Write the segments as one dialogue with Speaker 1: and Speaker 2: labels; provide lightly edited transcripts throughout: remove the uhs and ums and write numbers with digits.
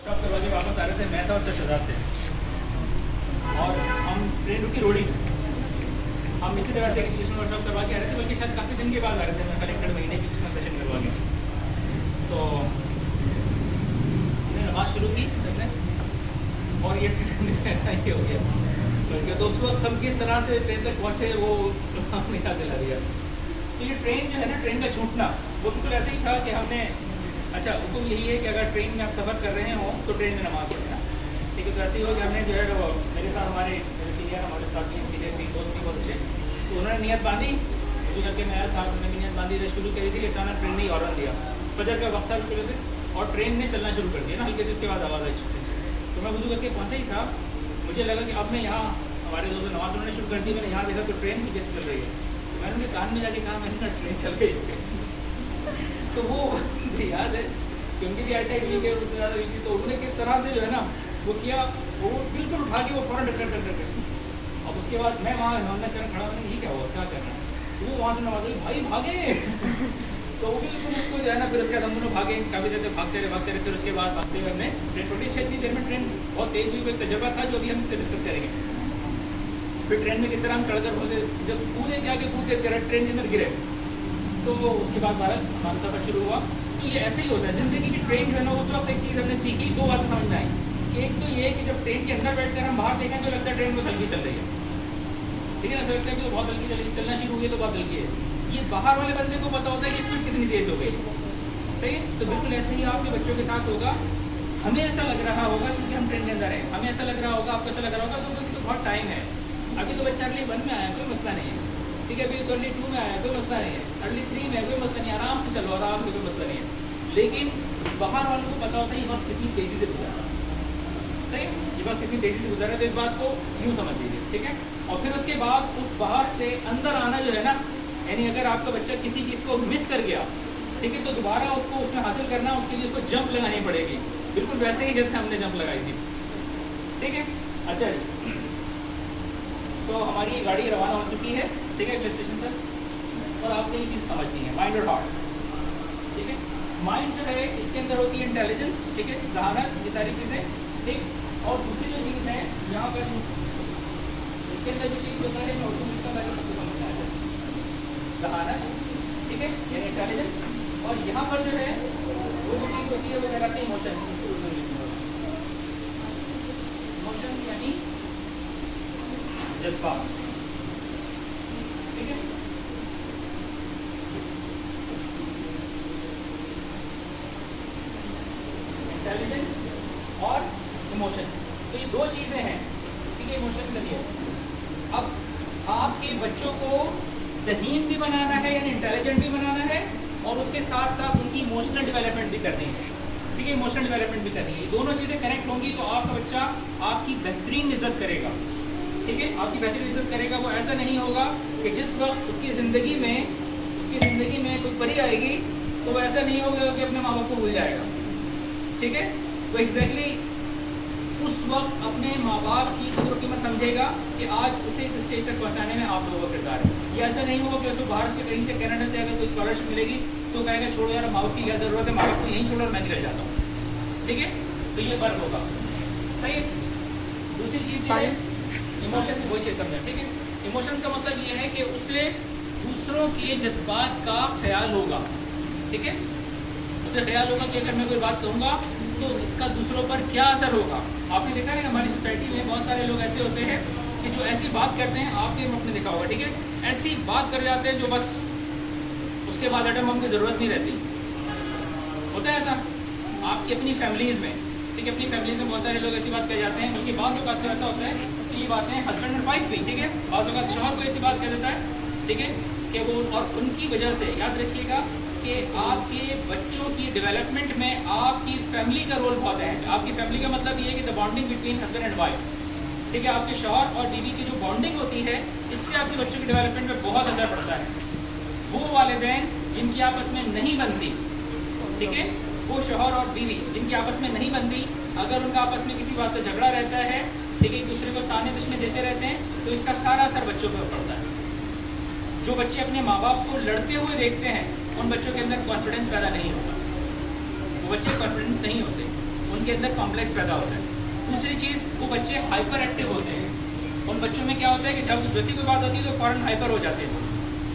Speaker 1: Shop करवा के वापस आ रहे थे, मैं था और शहजाद थे, और हम ट्रेन रुकी रोडी में। हम इसी तरह से एजुकेशन वर्कशॉप करवा के आ रहे थे, बल्कि शायद काफ़ी दिन के बाद आ रहे थे। मैं कलेक्टेड महीने की उसमें सेशन करवा गया। तो हमने नमाज शुरू की हमने, और ये ये हो गया। तो उस वक्त हम किस तरह से ट्रेन तक पहुँचे वो हमने याद दिला दिया। तो ये ट्रेन जो है ना, ट्रेन का छूटना वो बिल्कुल ऐसे ही था कि हमने, अच्छा हुक्म यही है कि अगर ट्रेन में आप सफ़र कर रहे हो तो ट्रेन में नमाज़ पढ़ना, ठीक है। तो ऐसे ही हो कि हमने जो है वो मेरे साथ हमारे सीनियर, हमारे साथ सीनियर भी दोस्त भी बहुत अच्छे, तो उन्होंने नियत बांधी, जो करके मैं साहब ने भी नियत बांधी शुरू करी थी कि अचानक ट्रेन ने हॉर्न दिया, फजर का वक्त था शुरू से, और ट्रेन ने चलना शुरू कर दिया ना हल्के से, उसके बाद आवाज़ आई। तो मैं वुज़ू करके पहुँचा ही था, मुझे लगा कि अब मैं यहाँ, हमारे दोस्तों नमाज़ पढ़ने शुरू कर दी, मैंने यहाँ देखा तो ट्रेन भी जैसे चल रही है। तो मैंने उनके कान में जाके कहा, मैंने ना ट्रेन चल गई। तो वो मुझे याद है कि उनकी भी ऐसा वीक है, उससे ज़्यादा वीक थी। तो उन्होंने किस तरह से जो है ना वो किया, वो बिल्कुल उठा के वो फ़ौरन डर कर। अब उसके बाद मैं वहाँ हिम्मत कर खड़ा, मैंने ये क्या हुआ, क्या करना है। तो वो वहाँ से नमाज़ भाई भागे तो वो बिल्कुल उसको जो है ना, फिर उसके बाद हम दोनों भागे, काफ़ी देर तक भागते रहे। फिर उसके बाद भागते हुए हमने ट्रेन पकड़ी। 6 देर में ट्रेन बहुत तेज़ हुई, कोई तजर्बा था जो अभी हम इससे डिस्कस करेंगे। फिर ट्रेन में किस तरह हम चढ़कर बोलते, जब कूदे जाके कूदते ट्रेन के अंदर गिरे, तो उसके बाद हमारा सफ़र शुरू हुआ। तो ये ऐसे ही होता है ज़िंदगी की। ट्रेन जो है ना, उस वक्त एक चीज़ हमने सीखी, 2 बातें समझ में आई। एक तो ये कि जब ट्रेन के अंदर बैठकर हम बाहर देखें तो लगता है ट्रेन बहुत हल्की चल रही है, ठीक है ना, तो लगता है कि तो बहुत हल्की चल रही, चलना शुरू हुई तो बहुत हल्की है। ये बाहर वाले बंदे को पता होता है कि स्पीड कितनी तेज़ हो गई, सही है। तो बिल्कुल ऐसे ही आपके बच्चों के साथ होगा। हमें ऐसा लग रहा होगा चूँकि हम ट्रेन के अंदर हैं, हमें ऐसा लग रहा होगा, आपको ऐसा लग रहा होगा तो बहुत टाइम है, अभी तो बच्चा अर्ली 1 में आया, कोई मसला नहीं है, ठीक है। अभी तो अर्ली 2 में आया, कोई मसला नहीं है, अर्ली 3 में कोई मसला नहीं, आराम से चलो, आराम से, कोई मसला नहीं है। लेकिन बाहर वालों को पता होता है ये वक्त कितनी तेज़ी से गुजरा, सही, ये वक्त कितनी तेज़ी से गुजरा है। तो इस बात को यूँ समझ लीजिए, ठीक है। और फिर उसके बाद उस बाहर से अंदर आना जो है ना, यानी अगर आपका बच्चा किसी चीज़ को मिस कर गया, ठीक है, तो दोबारा उसको उसमें हासिल करना, उसके लिए उसको जंप लगानी पड़ेगी, बिल्कुल वैसे ही जैसे हमने जंप लगाई थी, ठीक है। अच्छा जी, तो हमारी गाड़ी रवाना हो चुकी है, ठीक है, रेलवे स्टेशन पर। और आपको ये चीज़ समझनी है, माइंड और हार्ट, ठीक है। माइंड जो है इसके अंदर होती है इंटेलिजेंस, ठीक है, जहानत, ये सारी चीज़ें, ठीक। और दूसरी जो चीज़ है यहाँ पर इसके अंदर जो चीज़ होता है, मैं उर्दू में इसका पहले सबको समझना है, जहानत, ठीक है, यानी इंटेलिजेंस। और यहाँ पर जो है वो जो चीज़ होती है वो कहलाते हैं इमोशन, इमोशन यानी जज्बा, ठीक है। इंटेलिजेंस और इमोशंस, तो ये 2 चीज़ें हैं, ठीक है, इमोशन के लिए। अब आपके बच्चों को ज़हीन भी बनाना है, यानी इंटेलिजेंट भी बनाना है, और उसके साथ साथ उनकी इमोशनल डेवलपमेंट भी करनी है, ठीक है, इमोशनल डेवलपमेंट भी करनी है। ये दोनों चीज़ें कनेक्ट होंगी तो आपका बच्चा आपकी बेहतरीन इज्जत करेगा, ठीक है, आपकी बेहतरीन इज्जत करेगा। वो ऐसा नहीं होगा कि जिस वक्त उसकी ज़िंदगी में कोई परी आएगी तो वो ऐसा नहीं होगा कि अपने माँ बाप को भूल जाएगा, ठीक है। वो एग्जैक्टली उस वक्त अपने माँ बाप की कदर कीमत समझेगा कि आज उसे इस स्टेज तक पहुँचाने में आप लोगों का किरदार है। ये ऐसा नहीं होगा कि उसको बाहर से कहीं से कनाडा से अगर कोई स्कॉलरशिप मिलेगी तो कहेगा छोड़ो यार, माँ बाप की क्या ज़रूरत है, माँ बाप को यहीं छोड़ो और मैं निकल जाता हूँ, ठीक है। तो ये फ़र्क होगा, सही है। दूसरी चीज़ ये है इमोशंस, वही चीज़ समझा, ठीक है। इमोशंस का मतलब ये है कि उसे दूसरों के जज्बात का ख्याल होगा, ठीक है, उसे ख्याल होगा कि अगर मैं कोई बात कहूँगा तो इसका दूसरों पर क्या असर होगा। आपने देखा है हमारी सोसाइटी में बहुत सारे लोग ऐसे होते हैं कि जो ऐसी बात करते हैं, आपके आपने देखा होगा, ठीक है, ऐसी बात कर जाते हैं जो बस उसके बाद एटम बम की ज़रूरत नहीं रहती। होता है ऐसा आपकी अपनी फैमिलीज़ में, ठीक है, अपनी फैमिलीज़ में बहुत सारे लोग ऐसी बात कह जाते हैं, बल्कि बात तो ऐसा होता है कि ये बातें हस्बैंड और वाइफ भी, ठीक है, बात शौहर को ऐसी बात कह देता है, ठीक है, कि वो, और उनकी वजह से याद रखिएगा कि आपके बच्चों की डेवलपमेंट में आपकी फैमिली का रोल बहुत है। आपकी फैमिली का मतलब ये है कि the bonding between husband and wife, ठीक है, आपके शौहर और बीवी की जो बॉन्डिंग होती है, इससे आपके बच्चों की डेवलपमेंट में बहुत असर पड़ता है। वो वालिदैन जिनकी आपस में नहीं बनती, ठीक है, वो शौहर और बीवी जिनकी आपस में नहीं बनती, अगर उनका आपस में किसी बात का झगड़ा रहता है, ठीक है, एक दूसरे को ताने दुश्मनी देते रहते हैं, तो इसका सारा असर बच्चों पर पड़ता है। जो बच्चे अपने माँ बाप को लड़ते हुए देखते हैं, उन बच्चों के अंदर कॉन्फिडेंस पैदा नहीं होता, वो बच्चे कॉन्फिडेंट नहीं होते, उनके अंदर कॉम्प्लेक्स पैदा होता है। दूसरी चीज़, वो बच्चे हाइपर एक्टिव होते हैं। उन बच्चों में क्या होता है कि जब जैसी कोई बात होती है तो फ़ौरन हाइपर हो जाते हैं,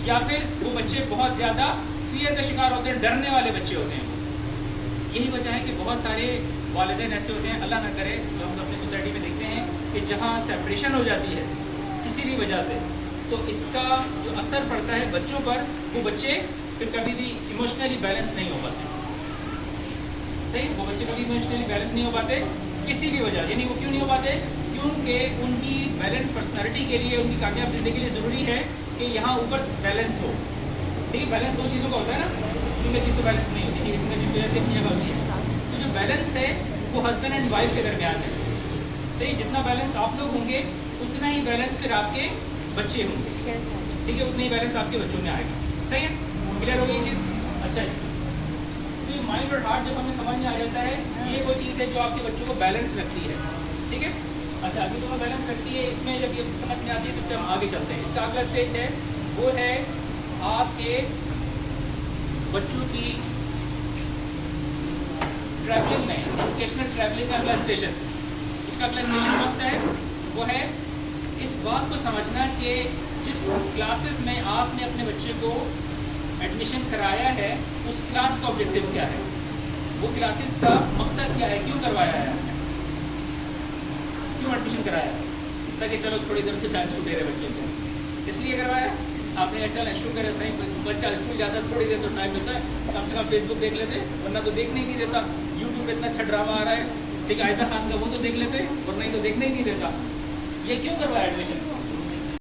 Speaker 1: या फिर वो बच्चे बहुत ज़्यादा फियर का शिकार होते हैं, डरने वाले बच्चे होते हैं। यही वजह है कि बहुत सारे वालिदैन ऐसे होते हैं, अल्लाह ना करे, जो हम अपनी सोसाइटी में देखते हैं कि जहाँ सेपरेशन हो जाती है किसी भी वजह से, तो इसका जो असर पड़ता है बच्चों पर, वो बच्चे फिर कभी भी इमोशनली बैलेंस नहीं हो पाते। सही, वो बच्चे कभी इमोशनली बैलेंस नहीं हो पाते किसी भी वजह। यानी वो क्यों नहीं हो पाते? क्योंकि उनकी बैलेंस पर्सनालिटी के लिए, उनकी कामयाब ज़िंदगी के लिए ज़रूरी है कि यहाँ ऊपर बैलेंस हो। ठीक है, बैलेंस दो चीज़ों का होता है ना, सिंगल चीज़ तो बैलेंस नहीं होती, ठीक है, सिंगल चीज़ तो जैसे अपनी जगह होती है। तो जो बैलेंस है वो हस्बैंड एंड वाइफ के दरमियान है। सही, जितना बैलेंस आप लोग होंगे उतना ही बैलेंस फिर आपके बच्चे होंगे। ठीक है, उतना ही बैलेंस आपके बच्चों में आएगा। सही है, क्लियर हो गई चीज़? अच्छा है, तो ये माइंड और हार्ट जब हमें समझ में आ जाता है, ये वो चीज़ है जो आपके बच्चों को बैलेंस रखती है। ठीक है, अच्छा, अभी दोनों बैलेंस रखती है, इसमें जब ये समझ में आती है तो इससे हम आगे चलते हैं। इसका अगला स्टेज है, वो है आपके बच्चों की ट्रैवलिंग में, एजुकेशनल ट्रैवलिंग का अगला स्टेशन। उसका अगला स्टेशन कौन सा है? वो है इस बात को समझना कि जिस क्लासेस में आपने अपने बच्चे को एडमिशन कराया है, उस क्लास का ऑब्जेक्टिव क्या है, वो क्लासेस का मकसद क्या है, क्यों करवाया है आपने, क्यों एडमिशन कराया? ताकि चलो थोड़ी देर से चांस छूटे रहे बच्चे से, इसलिए करवाया आपने? अच्छा, शुक्र है सही, बच्चा स्कूल जाता थोड़ी देर तो टाइम मिलता है, कम से कम फेसबुक देख लेते, वरना तो देखने ही नहीं देता। यूट्यूब पे इतना अच्छा ड्रामा आ रहा है, ठीक है, आयशा खान का, वो तो देख लेते, वरना ही तो देखने ही नहीं देता। ये क्यों करवाया एडमिशन?